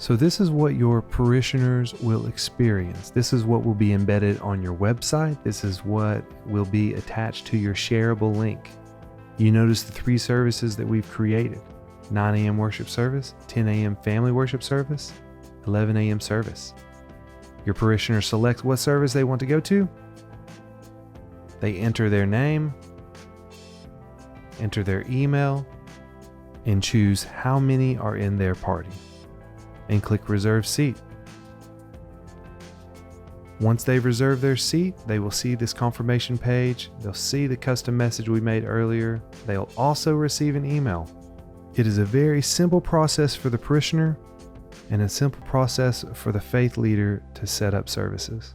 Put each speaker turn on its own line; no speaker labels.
So this is what your parishioners will experience. This is what will be embedded on your website. This is what will be attached to your shareable link. You notice the 3 services that we've created: 9 a.m. worship service, 10 a.m. family worship service, 11 a.m. service. Your parishioner selects what service they want to go to. They enter their name, enter their email, and choose how many are in their party, and click reserve seat. Once they've reserved their seat, they will see this confirmation page. They'll see the custom message we made earlier. They'll also receive an email. It is a very simple process for the parishioner and a simple process for the faith leader to set up services.